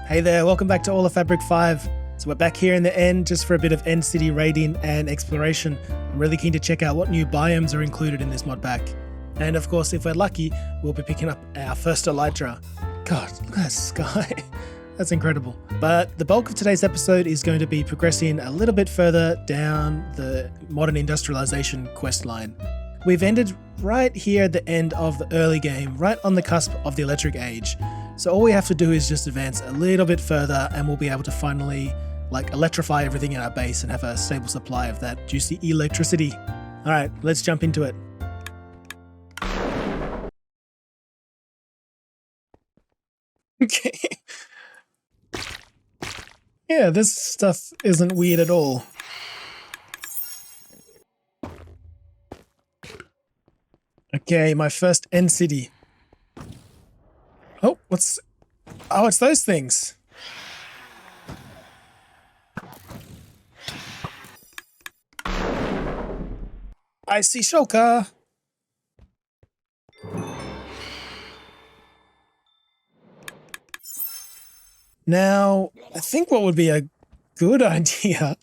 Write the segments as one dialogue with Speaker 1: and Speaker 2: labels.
Speaker 1: Hey there, welcome back to All of Fabric 5. So we're back here in the end just for a bit of end city raiding and exploration. I'm really keen to check out what new biomes are included in this mod pack. And of course, if we're lucky, we'll be picking up our first Elytra. God, look at that sky. That's incredible. But the bulk of today's episode is going to be progressing a little bit further down the modern industrialization quest line. We've ended right here at the end of the early game, right on the cusp of the electric age. So all we have to do is just advance a little bit further and we'll be able to finally electrify everything in our base and have a stable supply of that juicy electricity. All right, let's jump into it. Okay. Yeah, this stuff isn't weird at all. Okay, my first end city. Oh, oh, it's those things. I see shulker. Now, I think what would be a good idea,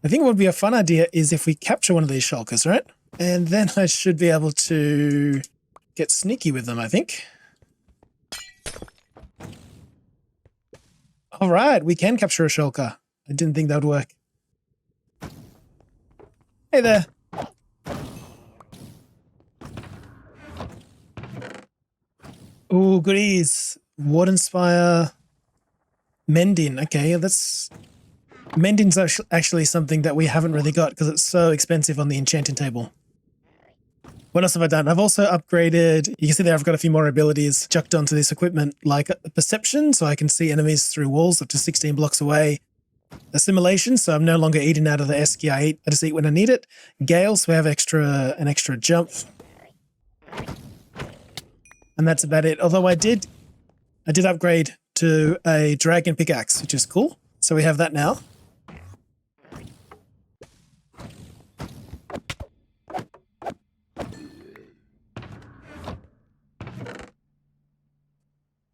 Speaker 1: I think what would be a fun idea is if we capture one of these shulkers, right? And then I should be able to get sneaky with them, I think. All right, we can capture a shulker. I didn't think that would work. Hey there. Ooh, goodies. Wardenspire. Mending. Okay, Mending's actually something that we haven't really got because it's so expensive on the enchanting table. What else have I done? I've also upgraded, you can see there I've got a few more abilities chucked onto this equipment, like perception, so I can see enemies through walls up to 16 blocks away. Assimilation, so I'm no longer eating out of the esky I eat, I just eat when I need it. Gale, so we have an extra jump. And that's about it. Although I did upgrade to a dragon pickaxe, which is cool. So we have that now.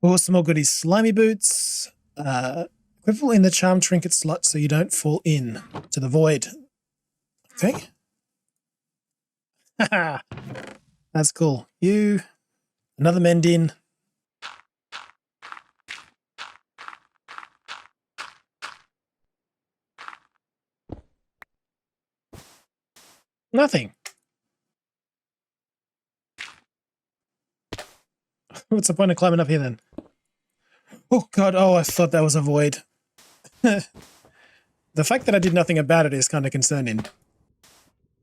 Speaker 1: Oh, some more goodies. Slimy boots. Equivalent in the charm trinket slot so you don't fall in to the void. Okay. Haha. That's cool. You. Another mending. Nothing. What's the point of climbing up here then? Oh god, oh, I thought that was a void. The fact that I did nothing about it is kind of concerning.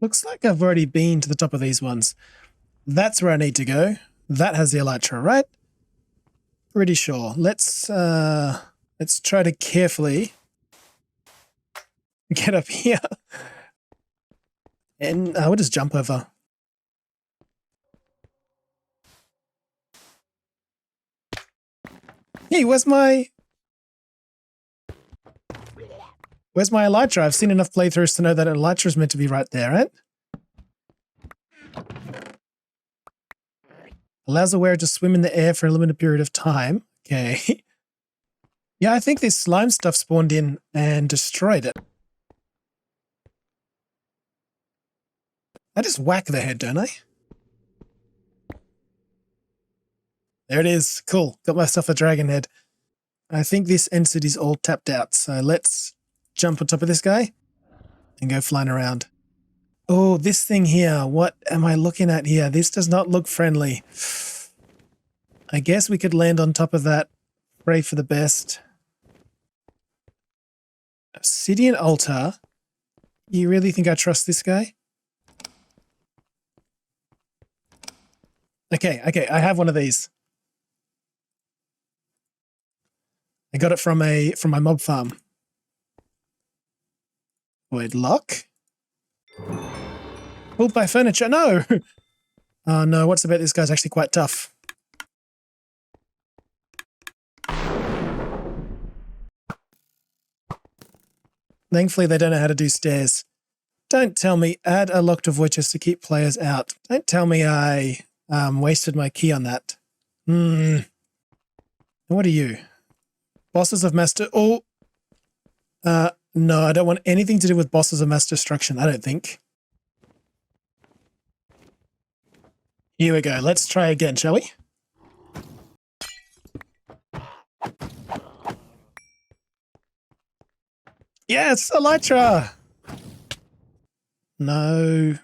Speaker 1: Looks like I've already been to the top of these ones. That's where I need to go. That has the Elytra, right? Pretty sure. Let's try to carefully get up here. And we'll just jump over. Hey, where's my Elytra? I've seen enough playthroughs to know that Elytra is meant to be right there, right? Allows the wearer to swim in the air for a limited period of time. Okay. Yeah, I think this slime stuff spawned in and destroyed it. I just whack the head, don't I? There it is. Cool. Got myself a dragon head. I think this end city's all tapped out. So let's jump on top of this guy and go flying around. Oh, this thing here. What am I looking at here? This does not look friendly. I guess we could land on top of that. Pray for the best. Obsidian altar. You really think I trust this guy? Okay, I have one of these. I got it from my mob farm. Void lock. Pulled by furniture. No! Oh no, what's about this guy's actually quite tough. Thankfully they don't know how to do stairs. Don't tell me add a lock to void chest to keep players out. Don't tell me I wasted my key on that. What are you? Bosses of mass... Oh! No, I don't want anything to do with bosses of mass destruction, I don't think. Here we go. Let's try again, shall we? Yes, Elytra! No.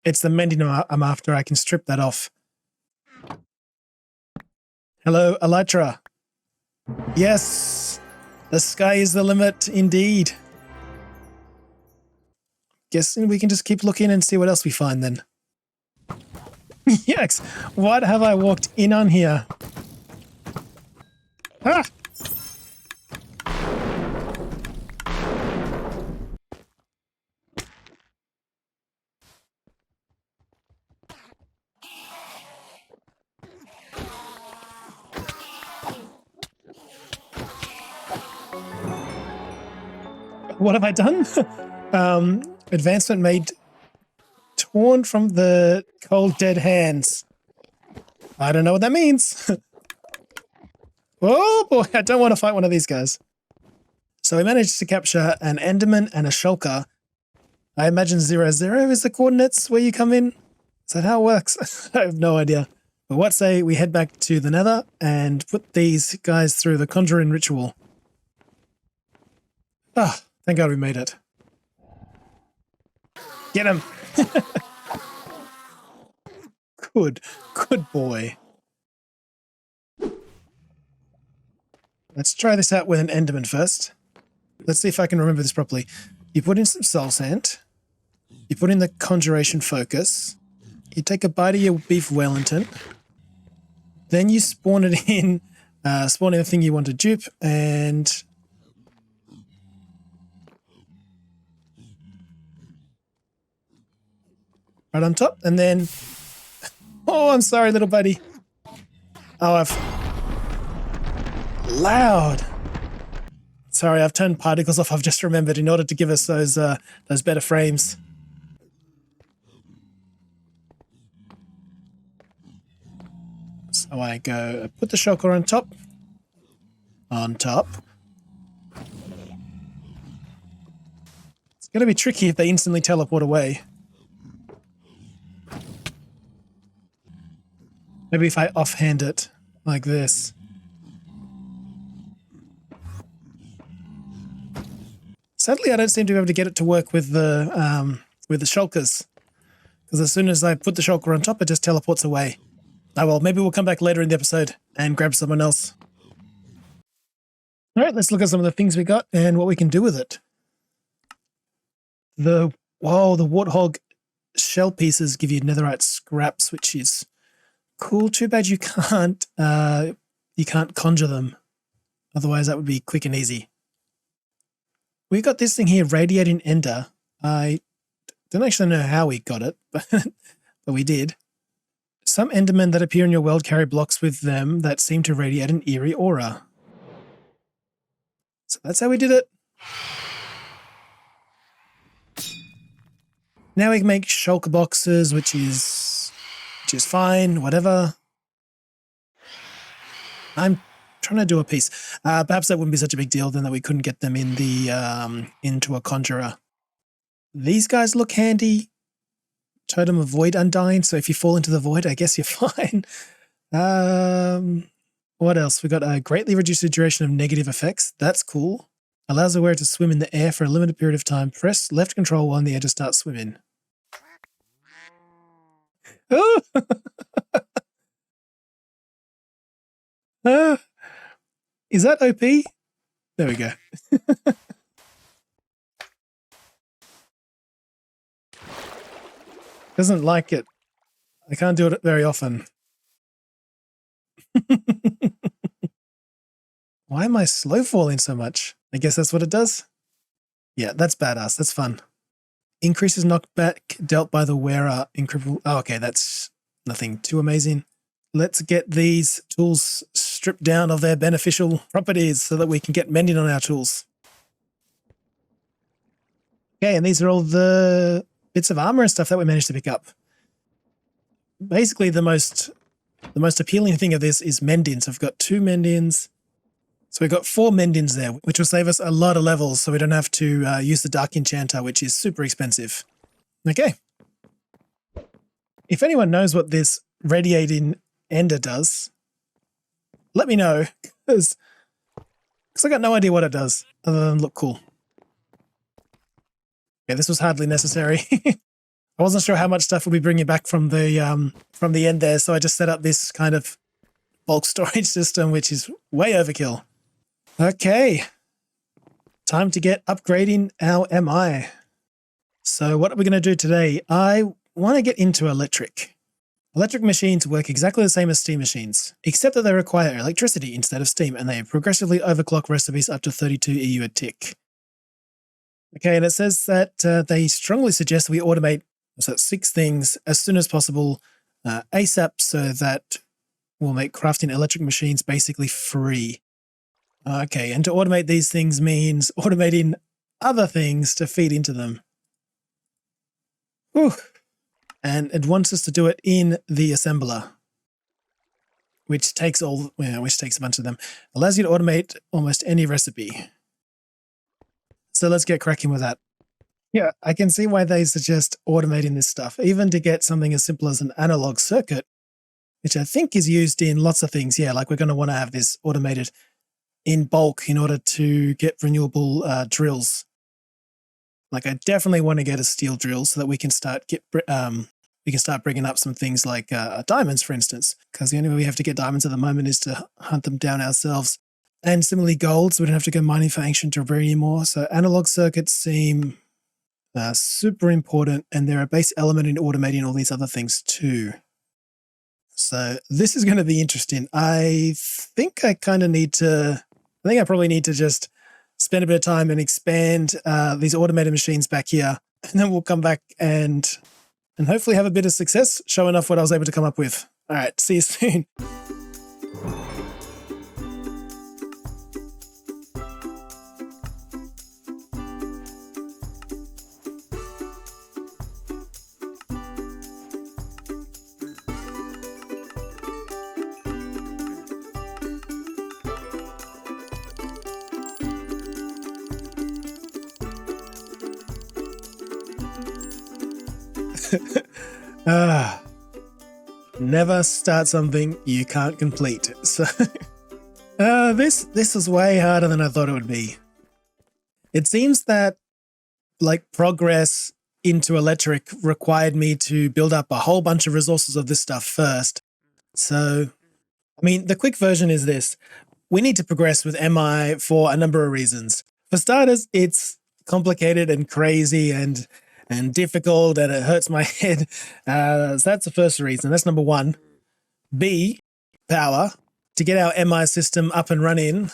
Speaker 1: It's the mending I'm after. I can strip that off. Hello, Elytra. Yes, the sky is the limit, indeed. Guessing we can just keep looking and see what else we find then. Yikes, what have I walked in on here? Ah! What have I done? Advancement made torn from the cold dead hands. I don't know what that means. Oh boy, I don't want to fight one of these guys. So we managed to capture an Enderman and a Shulker. I imagine 0, 0 is the coordinates where you come in. Is that how it works? I have no idea. But what say we head back to the Nether and put these guys through the conjuring ritual. Ah, thank God we made it. Get him! Good boy. Let's try this out with an Enderman first. Let's see if I can remember this properly. You put in some soul sand. You put in the conjuration focus. You take a bite of your beef Wellington. Then you spawn it in, spawn in the thing you want to dupe, and right on top, and then, oh, I'm sorry, little buddy. Oh, I've loud. Sorry, I've turned particles off. I've just remembered in order to give us those better frames. So I go put the shulker on top. On top. It's going to be tricky if they instantly teleport away. Maybe if I offhand it like this. Sadly, I don't seem to be able to get it to work with the shulkers. Because as soon as I put the shulker on top, it just teleports away. Oh well, maybe we'll come back later in the episode and grab someone else. All right, let's look at some of the things we got and what we can do with it. The warthog shell pieces give you netherite scraps, which is cool. Too bad you can't conjure them. Otherwise, that would be quick and easy. We got this thing here, Radiating Ender. I don't actually know how we got it, but we did. Some Endermen that appear in your world carry blocks with them that seem to radiate an eerie aura. So that's how we did it. Now we can make shulker boxes, which is fine, whatever. I'm trying to do a piece. Perhaps that wouldn't be such a big deal then that we couldn't get them in the into a conjurer. These guys look handy. Totem of Void Undying, so if you fall into the void, I guess you're fine. What else? We got a greatly reduced the duration of negative effects. That's cool. Allows the wearer to swim in the air for a limited period of time. Press left control while in the air to start swimming. Oh! Is that OP? There we go. Doesn't like it. I can't do it very often. Why am I slow falling so much? I guess that's what it does. Yeah, that's badass. That's fun. Increases knockback dealt by the wearer. Oh, okay, that's nothing too amazing. Let's get these tools stripped down of their beneficial properties so that we can get mending on our tools. Okay, and these are all the bits of armor and stuff that we managed to pick up. Basically, the most The most appealing thing of this is mendings. So we've got 2 mendings. So we've got 4 mendings there, which will save us a lot of levels so we don't have to use the Dark Enchanter, which is super expensive. Okay. If anyone knows what this radiating ender does, let me know, because I got no idea what it does, other than look cool. Yeah, this was hardly necessary. I wasn't sure how much stuff we'll be bringing back from the end there, so I just set up this kind of bulk storage system, which is way overkill. Okay, time to get upgrading our MI. So what are we going to do today? I want to get into electric. Electric machines work exactly the same as steam machines, except that they require electricity instead of steam, and they progressively overclock recipes up to 32 EU a tick. Okay, and it says that they strongly suggest we automate 6 things as soon as possible, ASAP, so that we'll make crafting electric machines basically free. Okay, and to automate these things means automating other things to feed into them. Whew. And it wants us to do it in the assembler, which takes a bunch of them. Allows you to automate almost any recipe. So let's get cracking with that. Yeah, I can see why they suggest automating this stuff, even to get something as simple as an analog circuit, which I think is used in lots of things. Yeah, like we're going to want to have this automated in bulk in order to get renewable drills. Like I definitely want to get a steel drill so that we can start bringing up some things like diamonds, for instance, because the only way we have to get diamonds at the moment is to hunt them down ourselves. And similarly gold, so we don't have to go mining for ancient debris anymore. So analog circuits seem super important, and they're a base element in automating all these other things too. So this is going to be interesting. I think I probably need to just spend a bit of time and expand these automated machines back here, and then we'll come back and hopefully have a bit of success showing off what I was able to come up with. All right, see you soon. Never start something you can't complete. So this is way harder than I thought it would be. It seems that like progress into electric required me to build up a whole bunch of resources of this stuff first. So, I mean, the quick version is this. We need to progress with MI for a number of reasons. For starters, it's complicated and crazy and difficult, and it hurts my head. So that's the first reason. That's number one. B, power. To get our MI system up and running,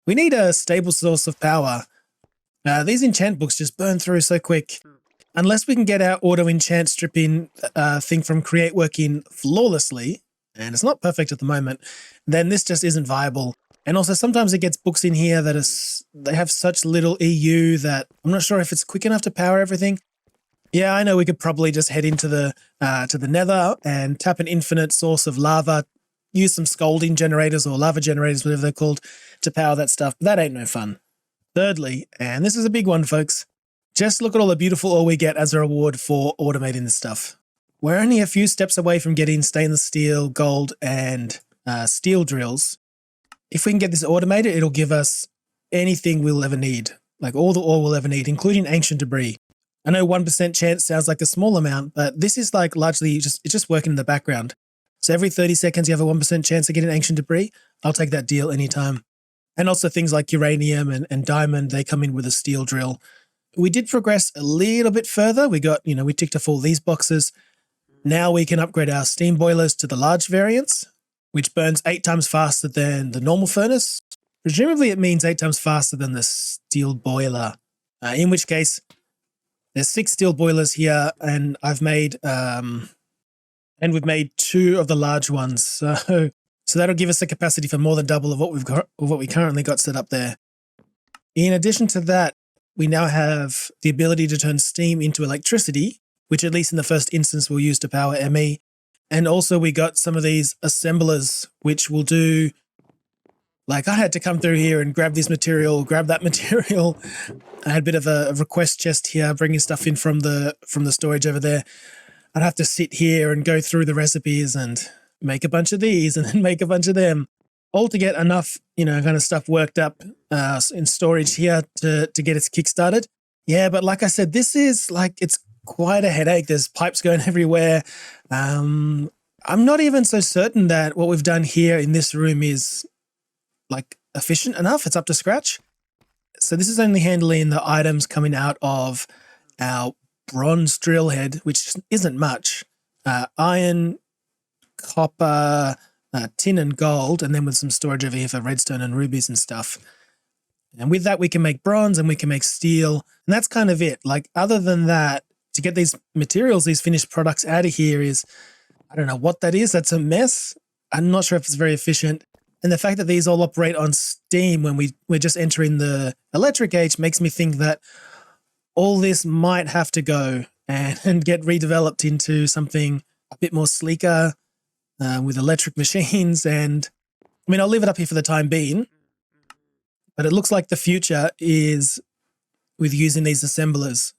Speaker 1: we need a stable source of power. These enchant books just burn through so quick. Unless we can get our auto enchant stripping thing from Create working flawlessly, and it's not perfect at the moment, then this just isn't viable. And also sometimes it gets books in here that they have such little EU that I'm not sure if it's quick enough to power everything. Yeah, I know we could probably just head into the nether and tap an infinite source of lava, use some scalding generators or lava generators, whatever they're called, to power that stuff. But that ain't no fun. Thirdly, and this is a big one, folks, just look at all the beautiful ore we get as a reward for automating this stuff. We're only a few steps away from getting stainless steel, gold, and steel drills. If we can get this automated, it'll give us anything we'll ever need, like all the ore we'll ever need, including ancient debris. I know 1% chance sounds like a small amount, but this is like largely it's just working in the background. So every 30 seconds, you have a 1% chance of getting ancient debris. I'll take that deal anytime. And also things like uranium and diamond, they come in with a steel drill. We did progress a little bit further. We got, we ticked off all these boxes. Now we can upgrade our steam boilers to the large variants, which burns 8 times faster than the normal furnace. Presumably it means 8 times faster than the steel boiler, in which case there's 6 steel boilers here, and we've made 2 of the large ones. So that'll give us a capacity for more than double of what we currently got set up there. In addition to that, we now have the ability to turn steam into electricity, which at least in the first instance we'll use to power ME. And also we got some of these assemblers, which will do, like I had to come through here and grab this material, grab that material. I had a bit of a request chest here, bringing stuff in from the storage over there. I'd have to sit here and go through the recipes and make a bunch of these and then make a bunch of them, all to get enough, kind of stuff worked up in storage here to get its kickstarted. Yeah, but like I said, this is it's quite a headache. There's pipes going everywhere. I'm not even so certain that what we've done here in this room is efficient enough. It's up to scratch. So this is only handling the items coming out of our bronze drill head, which isn't much. Iron, copper, tin and gold, and then with some storage over here for redstone and rubies and stuff. And with that, we can make bronze and we can make steel. And that's kind of it. Other than that, to get these materials, these finished products out of here is, I don't know what that is. That's a mess. I'm not sure if it's very efficient. And the fact that these all operate on steam when we're just entering the electric age makes me think that all this might have to go and get redeveloped into something a bit more sleeker with electric machines. And I'll leave it up here for the time being. But it looks like the future is with using these assemblers.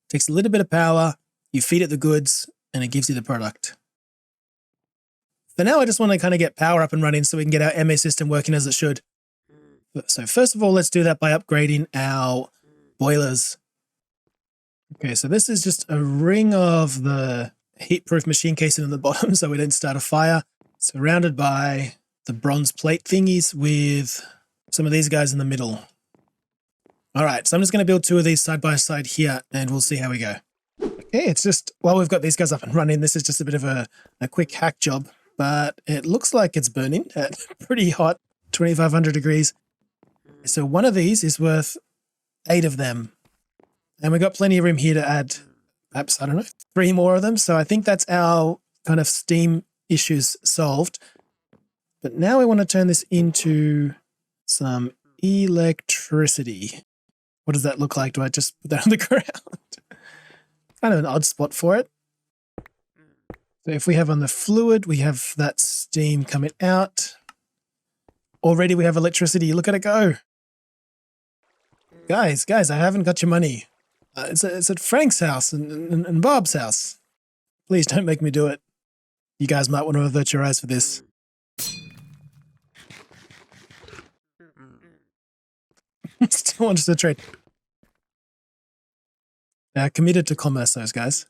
Speaker 1: It takes a little bit of power, you feed it the goods, and it gives you the product. For now, I just want to kind of get power up and running so we can get our MA system working as it should. So first of all, let's do that by upgrading our boilers. Okay, so this is just a ring of the heat-proof machine casing on the bottom so we don't start a fire. Surrounded by the bronze plate thingies with some of these guys in the middle. All right, so I'm just going to build two of these side by side here and we'll see how we go. Okay, it's just, while we've got these guys up and running, this is just a bit of a quick hack job, but it looks like it's burning at pretty hot 2500 degrees. So one of these is worth 8 of them. And we've got plenty of room here to add, perhaps, 3 more of them. So I think that's our kind of steam issues solved. But now we want to turn this into some electricity. What does that look like? Do I just put that on the ground? Kind of an odd spot for it. So if we have on the fluid, we have that steam coming out. Already we have electricity. Look at it go. Guys, I haven't got your money. It's at Frank's house and Bob's house. Please don't make me do it. You guys might want to avert your eyes for this. Still wants to trade. Committed to commerce, those guys.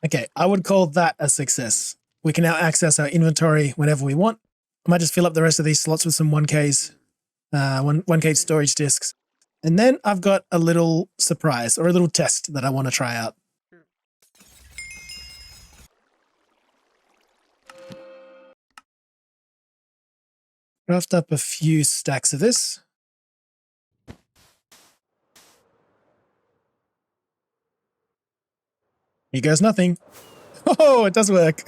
Speaker 1: Okay, I would call that a success. We can now access our inventory whenever we want. I might just fill up the rest of these slots with some 1Ks, 1K storage disks. And then I've got a little surprise or a little test that I want to try out. Craft up a few stacks of this. Here goes nothing. Oh, it does work.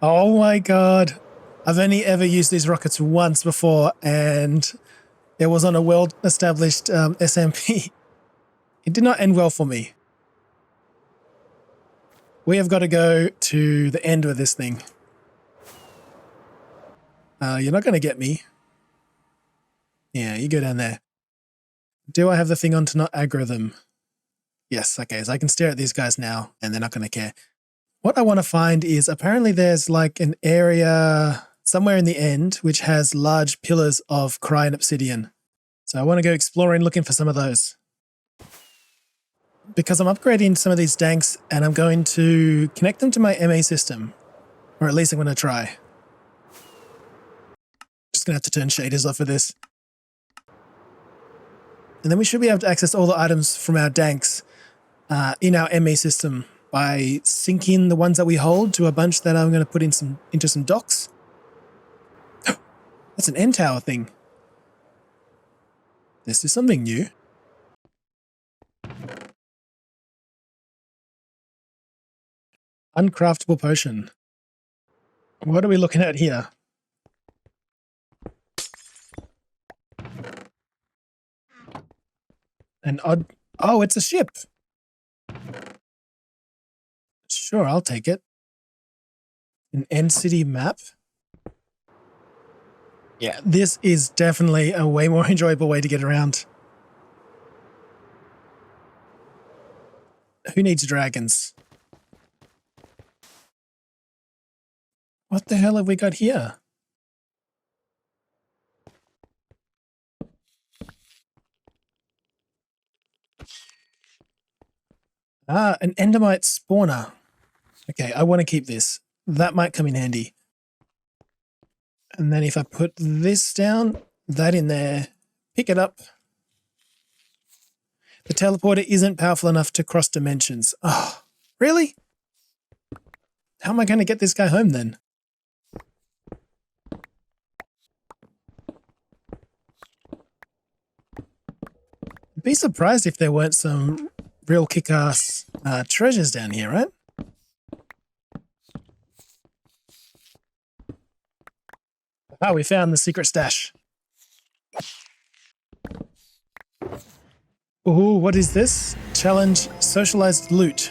Speaker 1: Oh my God. I've only ever used these rockets once before and it was on a well-established SMP. It did not end well for me. We have got to go to the end of this thing. You're not going to get me. Yeah, you go down there. Do I have the thing on to not aggro them? Yes, okay, so I can stare at these guys now and they're not going to care. What I want to find is apparently there's an area somewhere in the end which has large pillars of crying obsidian. So I want to go exploring looking for some of those. Because I'm upgrading some of these danks and I'm going to connect them to my MA system. Or at least I'm going to try. Just going to have to turn shaders off for this. And then we should be able to access all the items from our danks in our MA system by syncing the ones that we hold to a bunch that I'm going to put into some docks. That's an end tower thing. This is something new. Uncraftable potion. What are we looking at here? An odd... Oh, it's a ship. Sure, I'll take it. An end city map. Yeah, this is definitely a way more enjoyable way to get around. Who needs dragons? What the hell have we got here? Ah, an endermite spawner. Okay, I want to keep this. That might come in handy. And then if I put this down, that in there, pick it up. The teleporter isn't powerful enough to cross dimensions. Oh, really? How am I going to get this guy home then? I'd be surprised if there weren't some real kick-ass treasures down here, right? Ah, we found the secret stash. Ooh, what is this? Challenge socialized loot.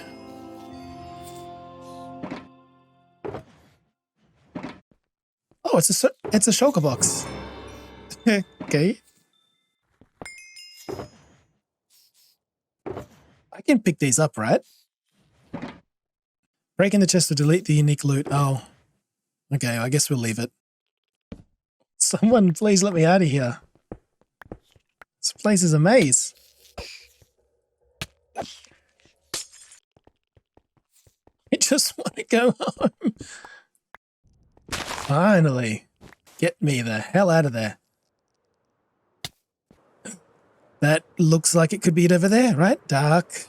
Speaker 1: Oh, it's a shulker box. Okay. I can pick these up, right? Break in the chest to delete the unique loot. Oh. Okay, I guess we'll leave it. Someone please let me out of here. This place is a maze. I just want to go home. Finally. Get me the hell out of there. That looks like it could be it over there, right? Dark.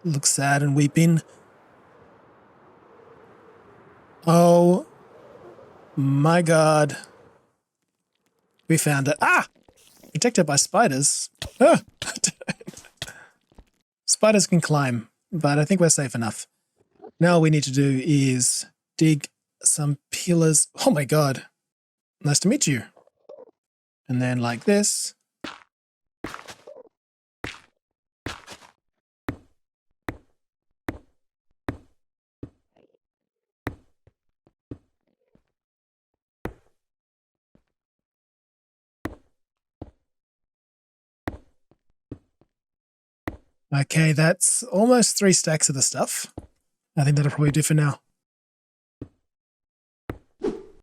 Speaker 1: Looks sad and weeping. Oh my god. We found it. Ah! Protected by spiders. Ah! Spiders can climb, but I think we're safe enough. Now all we need to do is dig some pillars. Oh my god. Nice to meet you. And then like this. Okay, that's almost 3 stacks of the stuff. I think that'll probably do for now.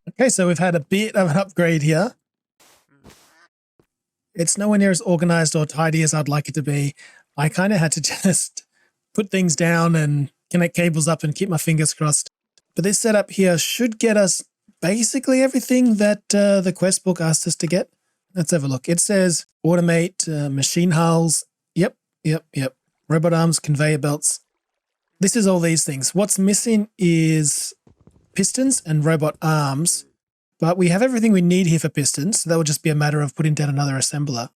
Speaker 1: Okay, so we've had a bit of an upgrade here. It's nowhere near as organized or tidy as I'd like it to be. I kind of had to just put things down and connect cables up and keep my fingers crossed. But this setup here should get us basically everything that the quest book asked us to get. Let's have a look. It says automate machine hulls. Yep. Robot arms, conveyor belts. This is all these things. What's missing is pistons and robot arms, but we have everything we need here for pistons, so that would just be a matter of putting down another assembler.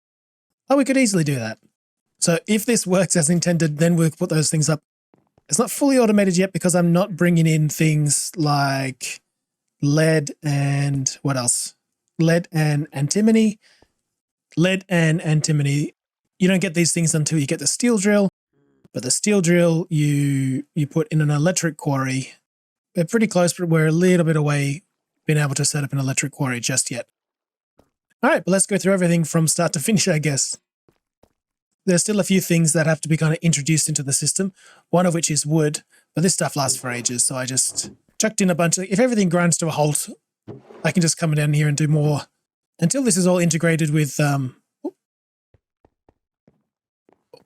Speaker 1: Oh, we could easily do that. So if this works as intended, then we'll put those things up. It's not fully automated yet because I'm not bringing in things like lead and what else? Lead and antimony. Lead and antimony. You don't get these things until you get the steel drill, but the steel drill you put in an electric quarry. We're pretty close, but we're a little bit away being able to set up an electric quarry just yet. All right, but let's go through everything from start to finish, I guess. There's still a few things that have to be kind of introduced into the system, one of which is wood, but this stuff lasts for ages, so I just chucked in a bunch of... If everything grinds to a halt, I can just come down here and do more until this is all integrated with...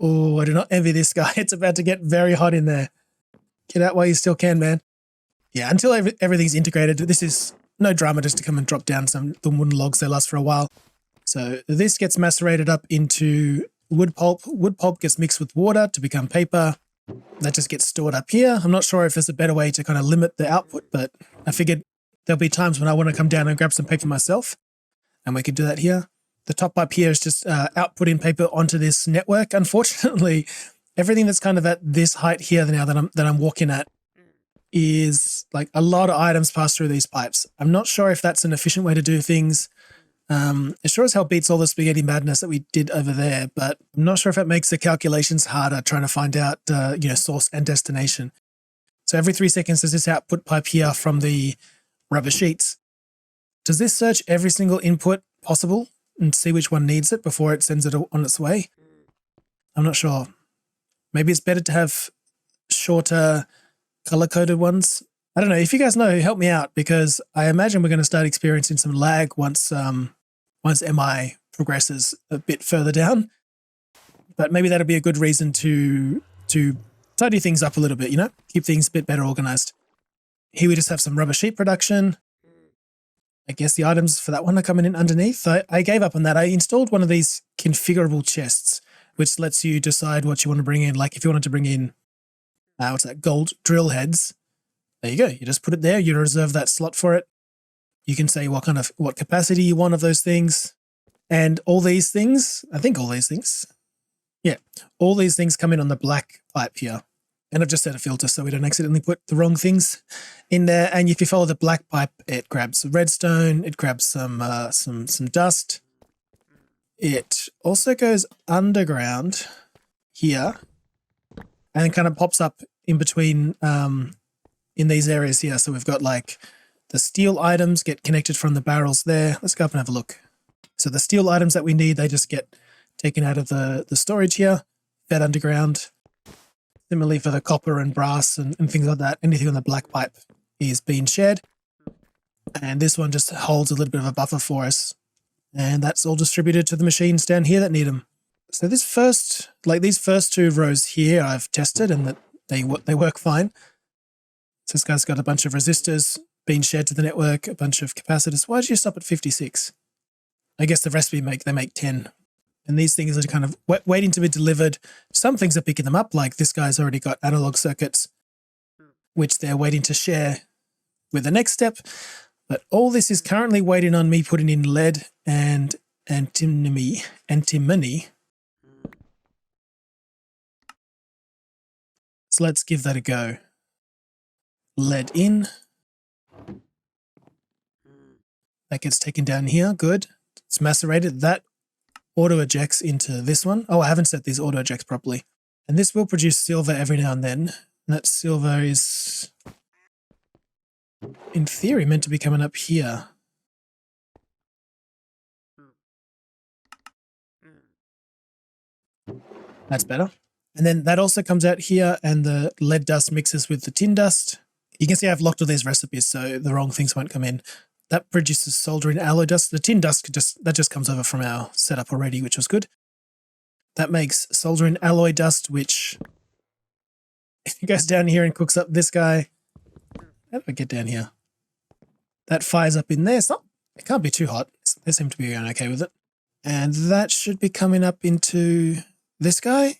Speaker 1: Oh, I do not envy this guy. It's about to get very hot in there. Get out while you still can, man. Yeah, until everything's integrated, this is no drama just to come and drop down some the wooden logs. They last for a while. So this gets macerated up into wood pulp. Wood pulp gets mixed with water to become paper. That just gets stored up here. I'm not sure if there's a better way to kind of limit the output, but I figured there'll be times when I want to come down and grab some paper myself, and we could do that here. The top up here is just outputting paper onto this network. Unfortunately, everything that's kind of at this height here now that I'm walking at is like a lot of items pass through these pipes. I'm not sure if that's an efficient way to do things. It sure as hell beats all the spaghetti madness that we did over there, but I'm not sure if it makes the calculations harder trying to find out, source and destination. So every 3 seconds there's this output pipe here from the rubber sheets. Does this search every single input possible and see which one needs it before it sends it on its way? I'm not sure. Maybe it's better to have shorter color-coded ones. I don't know. If you guys know, help me out, because I imagine we're going to start experiencing some lag once MI progresses a bit further down. But maybe that'll be a good reason to tidy things up a little bit, you know, keep things a bit better organized. Here we just have some rubber sheet production. I guess the items for that one are coming in underneath. I gave up on that. I installed one of these configurable chests, which lets you decide what you want to bring in. Like if you wanted to bring in, what's that, gold drill heads, there you go. You just put it there. You reserve that slot for it. You can say what capacity you want of those things. And all these things, I think all these things, yeah, all these things come in on the black pipe here. And I've just set a filter so we don't accidentally put the wrong things in there. And if you follow the black pipe, it grabs redstone, it grabs some dust. It also goes underground here and kind of pops up in between in these areas here. So we've got like the steel items get connected from the barrels there. Let's go up and have a look. So the steel items that we need, they just get taken out of the storage here, fed underground. Similarly for the copper and brass and things like that, anything on the black pipe is being shared. And this one just holds a little bit of a buffer for us. And that's all distributed to the machines down here that need them. So these first 2 rows here I've tested and that they work fine. So this guy's got a bunch of resistors being shared to the network, a bunch of capacitors. Why did you stop at 56? I guess the recipe they make 10. And these things are kind of waiting to be delivered. Some things are picking them up, like this guy's already got analog circuits, which they're waiting to share with the next step. But all this is currently waiting on me putting in lead and antimony. So let's give that a go. Lead in. That gets taken down here. Good. It's macerated. That auto ejects into this one. Oh, I haven't set these auto ejects properly. And this will produce silver every now and then. And that silver is, in theory, meant to be coming up here. That's better. And then that also comes out here and the lead dust mixes with the tin dust. You can see I've locked all these recipes so the wrong things won't come in. That produces soldering alloy dust. The tin dust just comes over from our setup already, which was good. That makes soldering alloy dust, which goes down here and cooks up this guy. How do I get down here? That fires up in there. It can't be too hot. They seem to be going okay with it. And that should be coming up into this guy.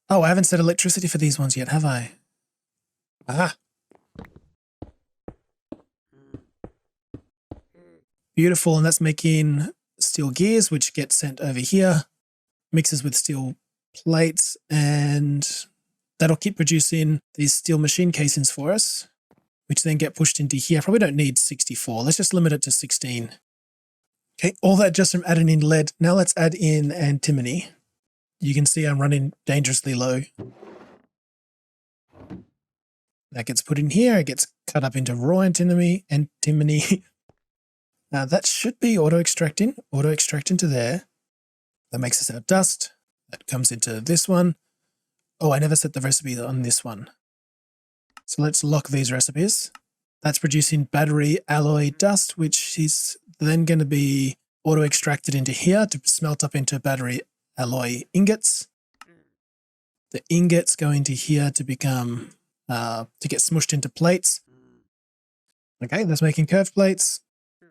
Speaker 1: Oh, I haven't set electricity for these ones yet, have I? Aha. Beautiful, and that's making steel gears, which get sent over here, mixes with steel plates, and that'll keep producing these steel machine casings for us, which then get pushed into here. Probably don't need 64. Let's just limit it to 16. Okay, all that just from adding in lead. Now let's add in antimony. You can see I'm running dangerously low. That gets put in here. It gets cut up into raw antimony. That should be auto-extract into there. That makes us our dust. That comes into this one. Oh, I never set the recipe on this one. So let's lock these recipes. That's producing battery alloy dust, which is then going to be auto-extracted into here to smelt up into battery alloy ingots. The ingots go into here to become, to get smushed into plates. Okay, that's making curved plates.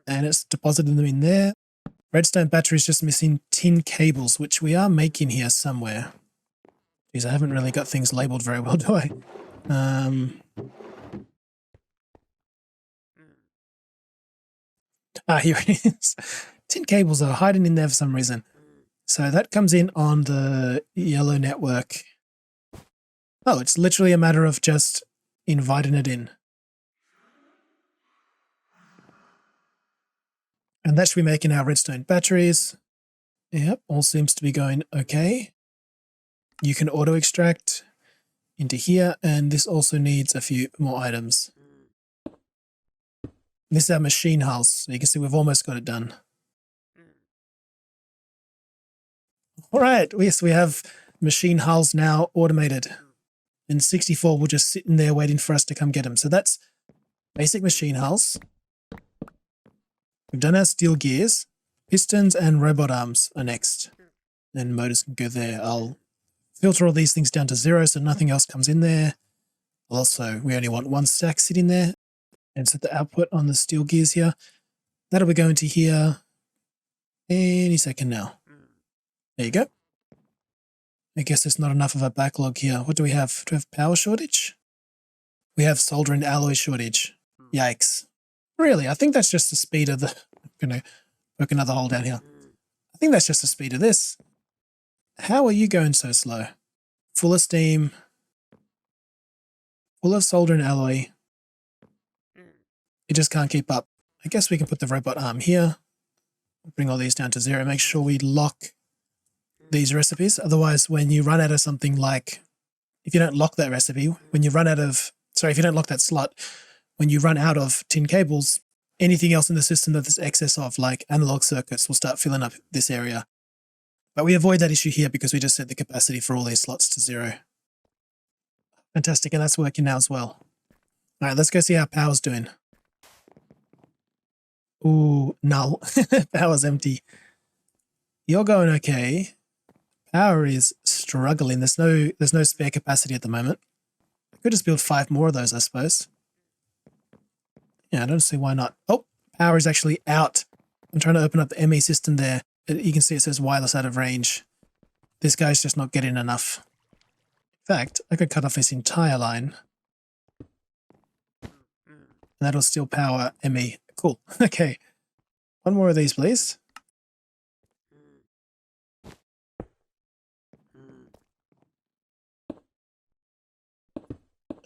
Speaker 1: And it's depositing them in there. Redstone battery is just missing tin cables, which we are making here somewhere. Geez, I haven't really got things labeled very well, do I? Here it is. Tin cables are hiding in there for some reason. So that comes in on the yellow network. Oh, it's literally a matter of just inviting it in. And that should be making our redstone batteries. Yep, all seems to be going okay. You can auto-extract into here, and this also needs a few more items. This is our machine house, so you can see we've almost got it done. All right, yes, we have machine hulls now automated, and 64 will just sit in there waiting for us to come get them. So that's basic machine hulls. We've done our steel gears. Pistons and robot arms are next, and motors can go there. I'll filter all these things down to 0 so nothing else comes in there. Also, we only want one stack sitting there, and set the output on the steel gears here. That'll be going to here any second now. There you go. I guess there's not enough of a backlog here. What do we have? Do we have power shortage? We have solder and alloy shortage. Yikes. Really? I think that's just the speed of the... I'm going to poke another hole down here. I think that's just the speed of this. How are you going so slow? Full of steam. Full of solder and alloy. It just can't keep up. I guess we can put the robot arm here. Bring all these down to 0. Make sure we lock these recipes. Otherwise, when you run out of something like, if you don't lock that recipe, when you run out of, sorry, if you don't lock that slot, when you run out of tin cables, anything else in the system that there's excess of, like analog circuits, will start filling up this area. But we avoid that issue here because we just set the capacity for all these slots to 0. Fantastic, and that's working now as well. All right, let's go see how power's doing. Ooh, null. Power's empty. You're going okay. Power is struggling. There's no spare capacity at the moment. I could just build 5 more of those, I suppose. Yeah, I don't see why not. Oh, power is actually out. I'm trying to open up the ME system there. You can see it says wireless out of range. This guy's just not getting enough. In fact, I could cut off this entire line. And that'll still power ME. Cool. Okay. One more of these, please.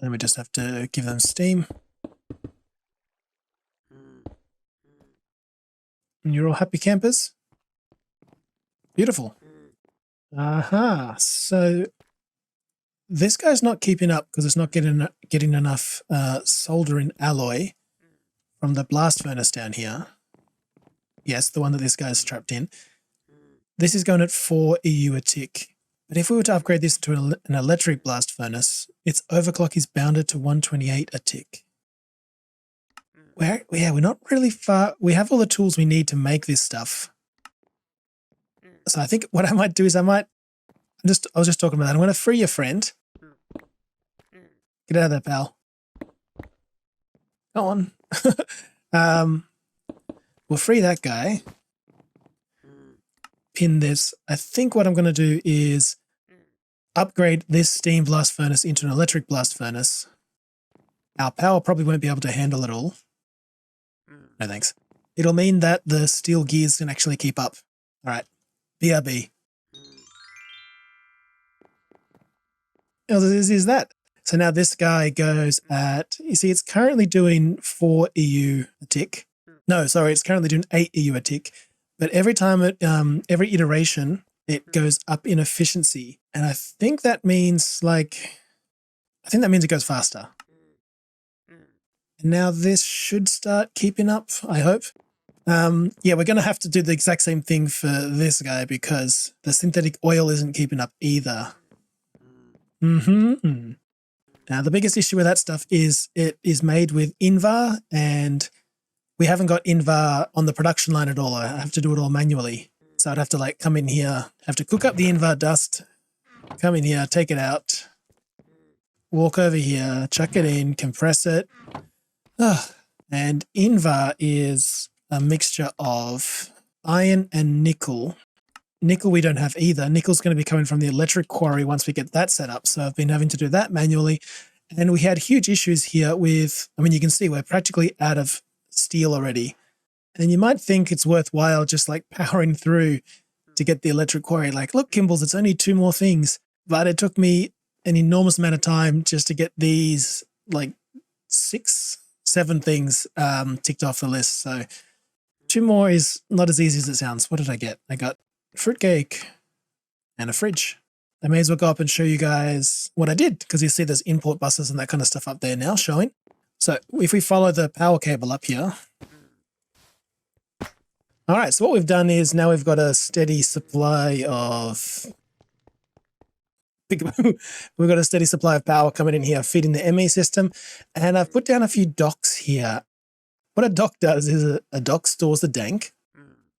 Speaker 1: And we just have to give them steam. And you're all happy campers? Beautiful. Aha. So this guy's not keeping up because it's not getting enough solder and alloy from the blast furnace down here. Yes, the one that this guy's trapped in. This is going at 4 EU a tick. But if we were to upgrade this to an electric blast furnace, its overclock is bounded to 128 a tick. We're not really far. We have all the tools we need to make this stuff. So I think what I might do is I was just talking about that. I'm going to free your friend. Get out of there, pal. Go on. We'll free that guy. Pin this. I think what I'm going to do is upgrade this steam blast furnace into an electric blast furnace. Our power probably won't be able to handle it all. No thanks. It'll mean that the steel gears can actually keep up. All right. BRB. Oh, this is that. So now this guy goes at, you see, it's currently doing 4 EU a tick. No, sorry, it's currently doing 8 EU a tick. But every time every iteration, it goes up in efficiency. And I think that means it goes faster. And now this should start keeping up, I hope. Yeah, we're going to have to do the exact same thing for this guy because the synthetic oil isn't keeping up either. Now, the biggest issue with that stuff is it is made with Invar, and we haven't got Invar on the production line at all. I have to do it all manually. So I'd have to come in here, have to cook up the Invar dust, come in here, take it out, walk over here, chuck it in, compress it. And Invar is a mixture of iron and nickel. Nickel we don't have either. Nickel's going to be coming from the electric quarry once we get that set up. So I've been having to do that manually. And we had huge issues here with, you can see we're practically out of steel already. And you might think it's worthwhile just powering through to get the electric quarry. Look, kmbles, it's only 2 more things. But it took me an enormous amount of time just to get these 6, 7 things ticked off the list. So 2 more is not as easy as it sounds. What did I get? I got fruitcake and a fridge. I may as well go up and show you guys what I did, because you see there's import buses and that kind of stuff up there now showing. So if we follow the power cable up here. All right, so what we've done is now we've got a steady supply of... We've got a steady supply of power coming in here, feeding the ME system. And I've put down a few docks here. What a dock does is a dock stores the dank.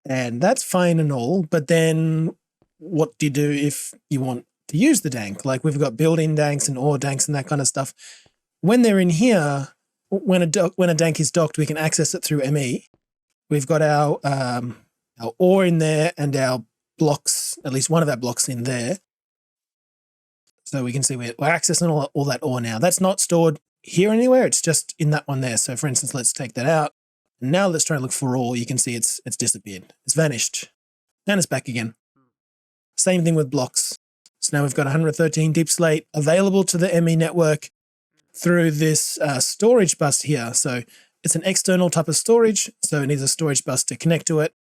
Speaker 1: And that's fine and all, but then what do you do if you want to use the dank? Like we've got built-in danks and ore danks and that kind of stuff. When they're in here, when a dank is docked, we can access it through ME. We've got our ore in there and our blocks, at least one of our blocks in there. So we can see we're accessing all that ore now. That's not stored here anywhere. It's just in that one there. So for instance, let's take that out. Now let's try and look for ore. You can see it's disappeared. It's vanished. And it's back again. Same thing with blocks. So now we've got 113 deep slate available to the ME network through this storage bus here. So it's an external type of storage. So it needs a storage bus to connect to it.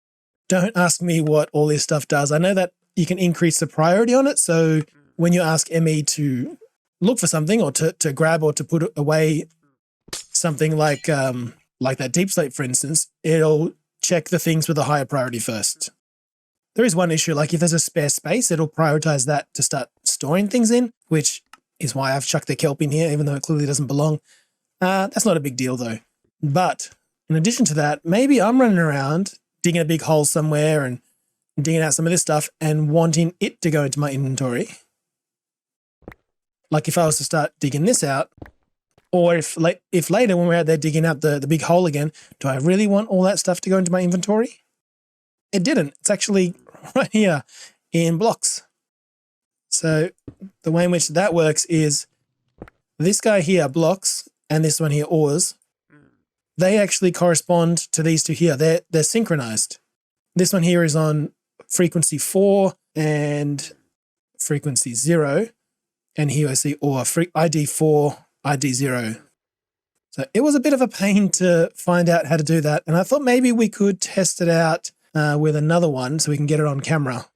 Speaker 1: Don't ask me what all this stuff does. I know that you can increase the priority on it. So when you ask ME to look for something or to grab or to put away something like that deep slate, for instance, it'll check the things with a higher priority first. There is one issue, like if there's a spare space, it'll prioritize that to start storing things in, which is why I've chucked the kelp in here, even though it clearly doesn't belong. That's not a big deal though. But in addition to that, maybe I'm running around digging a big hole somewhere and digging out some of this stuff and wanting it to go into my inventory. Like if I was to start digging this out, or if later when we're out there digging out the big hole again, do I really want all that stuff to go into my inventory? It didn't. It's actually right here in blocks. So the way in which that works is this guy here, blocks, and this one here, ores, they actually correspond to these two here. They're synchronized. This one here is on frequency 4 and frequency 0. And here I see ore, ID 4, ID 0. So it was a bit of a pain to find out how to do that. And I thought maybe we could test it out with another one so we can get it on camera.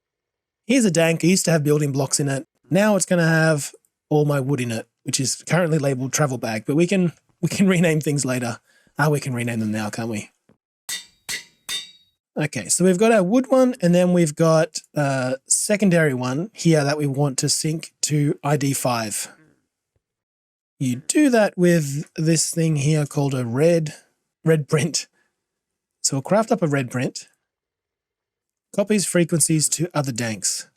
Speaker 1: Here's a dank. I used to have building blocks in it. Now it's going to have all my wood in it, which is currently labeled travel bag, but we can rename things later. We can rename them now, can't we? Okay, so we've got our wood one, and then we've got a secondary one here that we want to sync to ID 5. You do that with this thing here called a red print. So we'll craft up a red print, copies frequencies to other danks.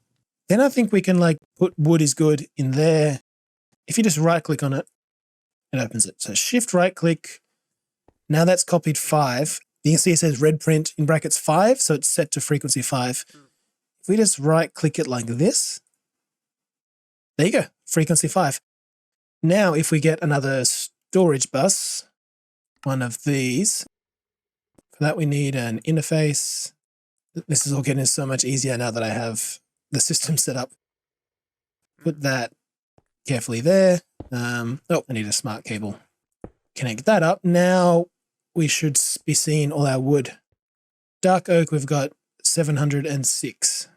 Speaker 1: Then I think we can like put wood is good in there. If you just right click on it, it opens it. So shift right click. Now that's copied 5. You can see it says red print in brackets 5. So it's set to frequency 5. If we just right click it like this, there you go, frequency 5. Now, if we get another storage bus, one of these, for that we need an interface. This is all getting so much easier now that I have the system set up. Put that carefully there. I need a smart cable. Connect that up. Now we should be seeing all our wood. Dark oak, we've got 706.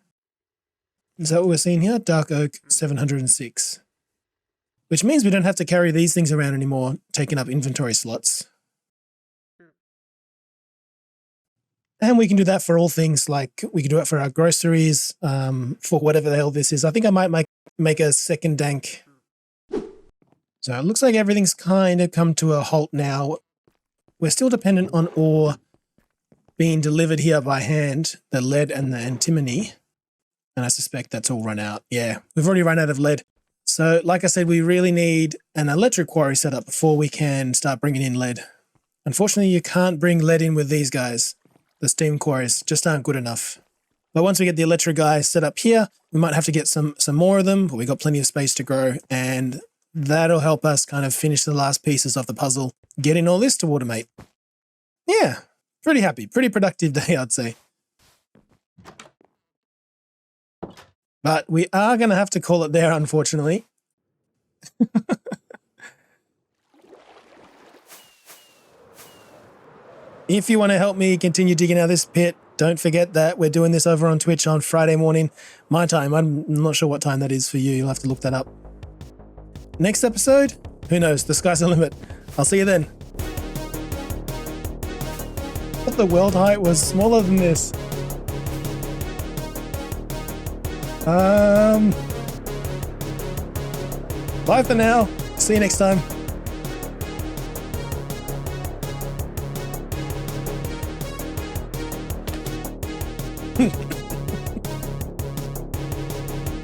Speaker 1: Is that what we're seeing here? Dark oak, 706. Which means we don't have to carry these things around anymore, taking up inventory slots. And we can do that for all things, like we can do it for our groceries, for whatever the hell this is. I think I might make a second dank. So it looks like everything's kind of come to a halt now. We're still dependent on ore being delivered here by hand, the lead and the antimony. And I suspect that's all run out. Yeah, we've already run out of lead. So like I said, we really need an electric quarry set up before we can start bringing in lead. Unfortunately, you can't bring lead in with these guys. The steam quarries just aren't good enough. But once we get the electric guy set up here, we might have to get some more of them, but we've got plenty of space to grow, and that'll help us kind of finish the last pieces of the puzzle, getting all this to automate. Yeah, pretty happy, pretty productive day, I'd say. But we are going to have to call it there, unfortunately. If you want to help me continue digging out this pit, don't forget that we're doing this over on Twitch on Friday morning, my time. I'm not sure what time that is for you. You'll have to look that up. Next episode, who knows? The sky's the limit. I'll see you then. I thought the world height was smaller than this. Bye for now. See you next time.